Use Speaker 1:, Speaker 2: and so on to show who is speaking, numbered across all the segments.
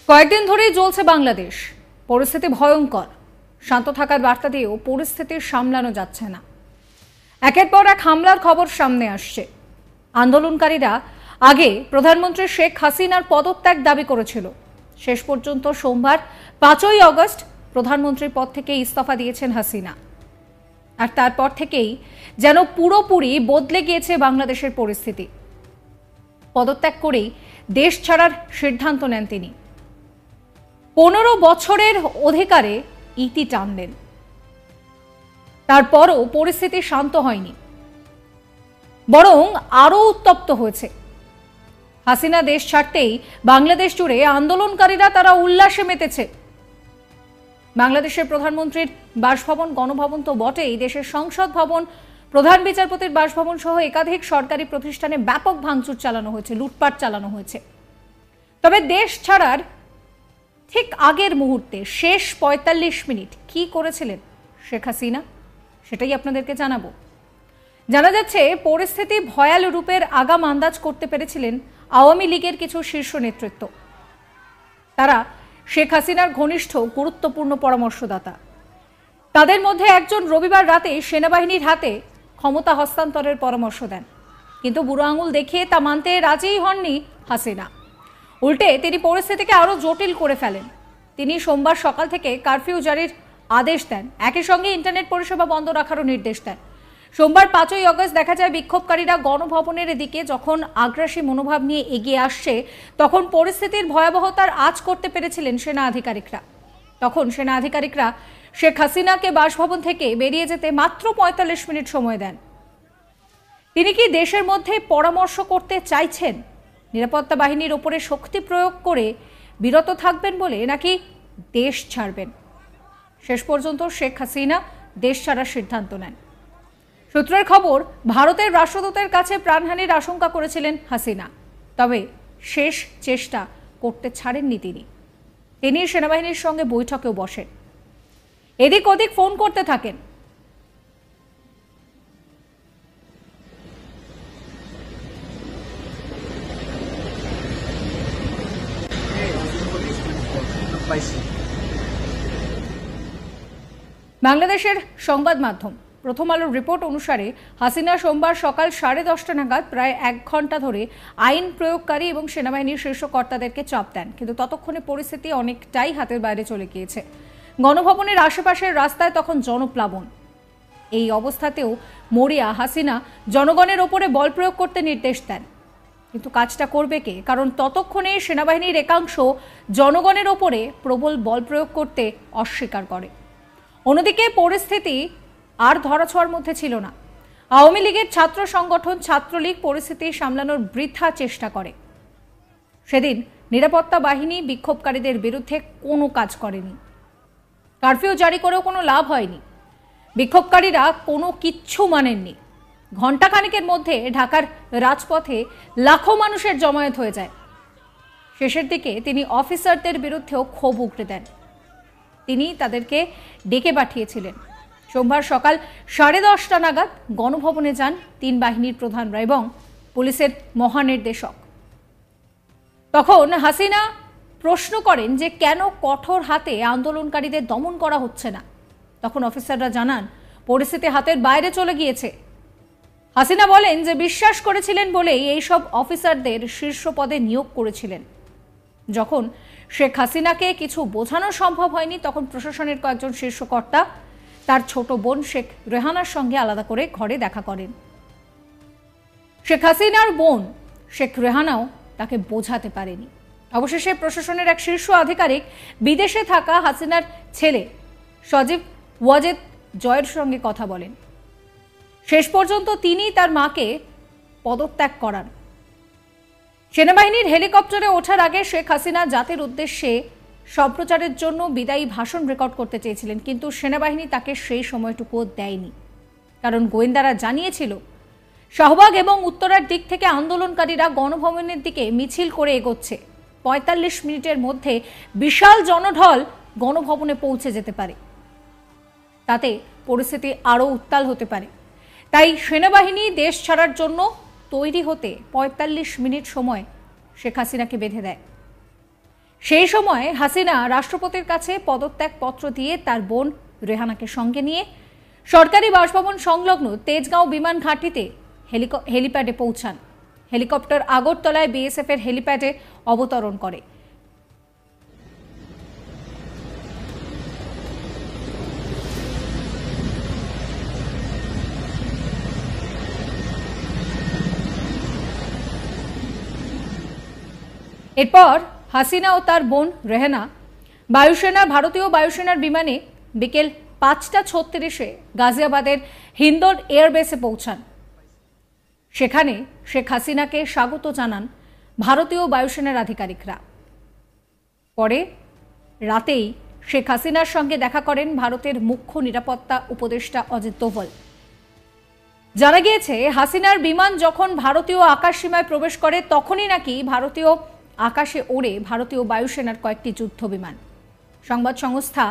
Speaker 1: কয়েকদিন ধরেই চলছে বাংলাদেশ, পরিস্থিতি ভয়ঙ্কর। শান্ত থাকার বার্তা দিয়েও পরিস্থিতি সামলানো যাচ্ছে না। একের পর এক হামলার খবর সামনে আসছে। আন্দোলনকারীরা আগে প্রধানমন্ত্রী শেখ হাসিনার পদত্যাগ দাবি করেছিল। শেষ পর্যন্ত সোমবার 5ই আগস্ট প্রধানমন্ত্রীর পদ থেকে ইস্তফা দিয়েছেন হাসিনা। আর তারপর থেকেই যেন পুরোপুরি বদলে গিয়েছে বাংলাদেশের পরিস্থিতি। পদত্যাগ করেই দেশ ছাড়ার সিদ্ধান্ত নেন তিনি। 15 বছরের অধিকারে ইতি টানলেন। তারপরও পরিস্থিতি শান্ত হয়নি, বরং আরো উত্তপ্ত হয়েছে। হাসিনা দেশ ছাড়তেই বাংলাদেশ জুড়ে আন্দোলনকারীরা তারা উল্লাসে মেতেছে। বাংলাদেশের প্রধানমন্ত্রীর বাসভবন, গণভবন তো বটেই, দেশের সংসদ ভবন, প্রধান বিচারপতির বাসভবন সহ একাধিক সরকারি প্রতিষ্ঠানে ব্যাপক ভাঙচুর চালানো হয়েছে, লুটপাট চালানো হয়েছে। তবে দেশ ছাড়ার ঠিক আগের মুহূর্তে শেষ 45 মিনিট কি করেছিলেন শেখ হাসিনা, সেটাই আপনাদেরকে জানাবো। জানা যাচ্ছে পরিস্থিতি ভয়াল রূপের আগাম আন্দাজ করতে পেরেছিলেন আওয়ামী লীগের কিছু শীর্ষ নেতৃত্ব। তারা শেখ হাসিনার ঘনিষ্ঠ গুরুত্বপূর্ণ পরামর্শদাতা। তাদের মধ্যে একজন রবিবার রাতে সেনাবাহিনীর হাতে ক্ষমতা হস্তান্তরের পরামর্শ দেন, কিন্তু বুড়ো আঙুল দেখিয়ে তা মানতে রাজিই হননি হাসিনা। উল্টে তিনি পরিস্থিতিকে আরো জটিল করে ফেলেন। তিনি সোমবার সকাল থেকে কারফিউ জারির আদেশ দেন, একই সঙ্গে ইন্টারনেট পরিষেবা বন্ধ রাখারও নির্দেশ দেন। সোমবার 5ই আগস্ট দেখা যায় বিক্ষোভকারীরা গণভবনের দিকে যখন আগ্রাসী মনোভাব নিয়ে এগিয়ে আসছে, তখন পরিস্থিতির ভয়াবহতার আঁচ করতে পেরেছিলেন সেনা আধিকারিকরা। তখন সেনা আধিকারিকরা শেখ হাসিনাকে বাসভবন থেকে বেরিয়ে যেতে মাত্র 45 মিনিট সময় দেন। তিনি কি দেশের মধ্যে পরামর্শ করতে চাইছেন, নিরাপত্তা বাহিনীর ওপরে শক্তি প্রয়োগ করে বিরত থাকবেন বলে, নাকি দেশ ছাড়বেন? শেষ পর্যন্ত শেখ হাসিনা দেশ ছাড়ার সিদ্ধান্ত নেন। সূত্রের খবর, ভারতের রাষ্ট্রদূতের কাছে প্রাণহানির আশঙ্কা করেছিলেন হাসিনা, তবে শেষ চেষ্টা করতে ছাড়েননি তিনি। তিনি সেনাবাহিনীর সঙ্গে বৈঠকেও বসেন, এদিক ওদিক ফোন করতে থাকেন। বাংলাদেশের সংবাদ মাধ্যম প্রথম আলোর রিপোর্ট অনুসারে হাসিনা সোমবার সকাল 10:30 নাগাদ প্রায় 1 ঘন্টা ধরে আইন প্রয়োগকারী এবং সেনাবাহিনীর শীর্ষ কর্তাদেরকে চাপ দেন, কিন্তু ততক্ষণে পরিস্থিতি অনেকটাই হাতের বাইরে চলে গিয়েছে। গণভবনের আশেপাশের রাস্তায় তখন জনপ্লাবন। এই অবস্থাতেও মরিয়া হাসিনা জনগণের ওপরে বল প্রয়োগ করতে নির্দেশ দেন, কিন্তু কাজটা করবে কে? কারণ ততক্ষণে সেনাবাহিনীর একাংশ জনগণের ওপরে প্রবল বল প্রয়োগ করতে অস্বীকার করে। অন্যদিকে পরিস্থিতি আর ধরাছোঁয়ার মধ্যে ছিল না। আওয়ামী লীগের ছাত্র সংগঠন ছাত্রলীগ পরিস্থিতি সামলানোর বৃথা চেষ্টা করে। সেদিন নিরাপত্তা বাহিনী বিক্ষোভকারীদের বিরুদ্ধে কোনো কাজ করেনি। কারফিউ জারি করেও কোনো লাভ হয়নি। বিক্ষোভকারীরা কোনো কিচ্ছু মানেননি। ঘণ্টাখানেকের মধ্যে ঢাকার রাজপথে লাখো মানুষের জমায়েত হয়ে যায়। শেষের দিকে তিনি অফিসারদের বিরুদ্ধেও ক্ষোভ উগড়ে দেন। তিনি তাদেরকে ডেকে পাঠিয়েছিলেন। সোমবার সকাল 10:30 নাগাদ গণভবনে যান 3 বাহিনীর প্রধানরা এবং পুলিশের মহানির্দেশক। তখন হাসিনা প্রশ্ন করেন যে কেন কঠোর হাতে আন্দোলনকারীদের দমন করা হচ্ছে না। তখন অফিসাররা জানান পরিস্থিতি হাতের বাইরে চলে গিয়েছে। হাসিনা বলেন যে বিশ্বাস করেছিলেন বলেই এইসব অফিসারদের শীর্ষ পদে নিয়োগ করেছিলেন। যখন শেখ হাসিনাকে কিছু বোঝানো সম্ভব হয়নি, তখন প্রশাসনের কয়েকজন শীর্ষ কর্তা তার ছোট বোন শেখ রেহানার সঙ্গে আলাদা করে ঘরে দেখা করেন। শেখ হাসিনার বোন শেখ রেহানাও তাকে বোঝাতে পারেনি। অবশেষে প্রশাসনের এক শীর্ষ আধিকারিক বিদেশে থাকা হাসিনার ছেলে সজীব ওয়াজেদ জয়ের সঙ্গে কথা বলেন। শেষ পর্যন্ত তিনি তার মাকে পদত্যাগ করান। সেনাবাহিনীর হেলিকপ্টারে ওঠার আগে শেখ হাসিনা জাতির উদ্দেশ্যে সম্প্রচারের জন্য বিদায়ী ভাষণ রেকর্ড করতে চেয়েছিলেন, কিন্তু সেনাবাহিনী তাকে সেই সময়টুকুও দেয়নি। কারণ গোয়েন্দারা জানিয়েছিল শাহবাগ এবং উত্তরার দিক থেকে আন্দোলনকারীরা গণভবনের দিকে মিছিল করে এগোচ্ছে। 45 মিনিটের মধ্যে বিশাল জনঢল গণভবনে পৌঁছে যেতে পারে। তাতে পরিস্থিতি আরও উত্তাল হতে পারে। তাই সেনাবাহিনী দেশ ছাড়ার জন্য তৈরি হতে 45 মিনিট সময় শেখ হাসিনাকে বেঁধে দেয়। সেই সময় হাসিনা রাষ্ট্রপতির কাছে পদত্যাগপত্র দিয়ে তার বোন রেহানাকে সঙ্গে নিয়ে সরকারি বাসভবন সংলগ্ন তেজগাঁও বিমান ঘাঁটিতে হেলিপ্যাডে পৌঁছান। হেলিকপ্টার আগরতলায় বিএসএফ এর হেলিপ্যাডে অবতরণ করে। এরপর হাসিনা ও তার বোন রেহানা ভারতীয় বায়ুসেনার বিমানে বিকেল 5:36 গাজিয়াবাদের হিন্দন এয়ারবেসে পৌঁছান। সেখানে শেখ হাসিনাকে স্বাগত জানান ভারতীয় বায়ুসেনার আধিকারিকরা। পরে রাতেই শেখ হাসিনার সঙ্গে দেখা করেন ভারতের মুখ্য নিরাপত্তা উপদেষ্টা অজিত দোভাল। জানা গিয়েছে, হাসিনার বিমান যখন ভারতীয় আকাশসীমায় প্রবেশ করে তখনই নাকি ভারতীয় আকাশে ওড়ে ভারতীয় বায়ুসেনার কয়েকটি যুদ্ধ বিমান। সংবাদ সংস্থা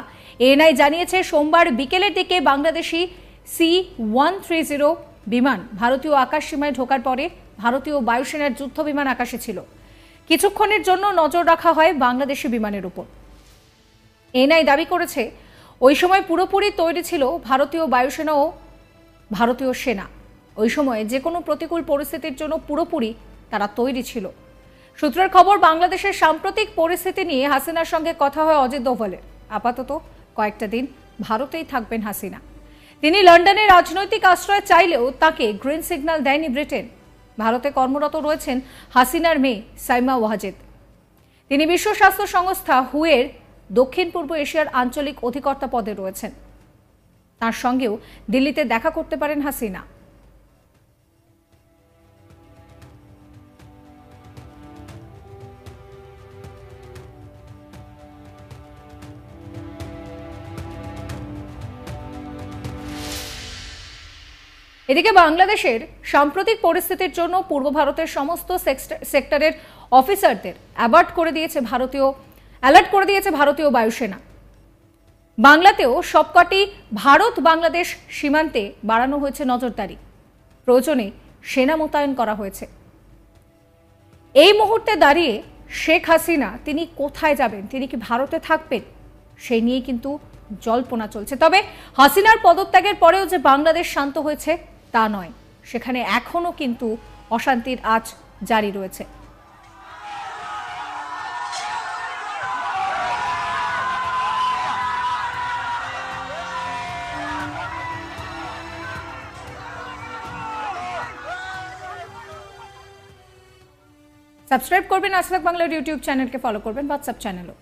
Speaker 1: এএনআই জানিয়েছে, সোমবার বিকেলের দিকে বাংলাদেশি C-130 বিমান ভারতীয় আকাশসীমায় ঢোকার পরে ভারতীয় বায়ুসেনার যুদ্ধ বিমান আকাশে ছিল। কিছুক্ষণের জন্য নজর রাখা হয় বাংলাদেশি বিমানের উপর। এএনআই দাবি করেছে, ওই সময় পুরোপুরি তৈরি ছিল ভারতীয় বায়ুসেনা ও ভারতীয় সেনা। ওই সময় যে কোনো প্রতিকূল পরিস্থিতির জন্য পুরোপুরি তারা তৈরি ছিল। সূত্রের খবর, বাংলাদেশের সাম্প্রতিক পরিস্থিতি নিয়ে হাসিনার সঙ্গে কথা হয় অজিত দোভালের। আপাতত কয়েকটা দিন ভারতেই থাকবেন হাসিনা। তিনি লন্ডনে রাজনৈতিক আশ্রয় চাইলেও তাকে গ্রিন সিগন্যাল দেয়নি ব্রিটেন। ভারতে কর্মরত রয়েছেন হাসিনার মেয়ে সাইমা ওয়াজেদ। তিনি বিশ্ব স্বাস্থ্য সংস্থা WHO-এর দক্ষিণ পূর্ব এশিয়ার আঞ্চলিক অধিকর্তা পদে রয়েছেন। তার সঙ্গেও দিল্লিতে দেখা করতে পারেন হাসিনা। এদিকে বাংলাদেশের সাম্প্রতিক পরিস্থিতির জন্য পূর্ব ভারতের সমস্ত সেক্টরের অফিসারদের অ্যালার্ট করে দিয়েছে ভারতীয় বায়ুসেনা। বাংলাতেও সবকটি ভারত বাংলাদেশ সীমান্তে বাড়ানো হয়েছে নজরদারি। প্রয়োজনে সেনা মোতায়েন করা হয়েছে। এই মুহূর্তে দাঁড়িয়ে শেখ হাসিনা তিনি কোথায় যাবেন, তিনি কি ভারতে থাকবেন, সেই নিয়ে কিন্তু জল্পনা চলছে। তবে হাসিনার পদত্যাগের পরেও যে বাংলাদেশ শান্ত হয়েছে তা নয়, সেখানে এখনো কিন্তু অশান্তির আঁচ জারি রয়েছে। সাবস্ক্রাইব করবেন আজ তাক বাংলার ইউটিউব চ্যানেলকে, ফলো করবেন হোয়াটসঅ্যাপ চ্যানেলও।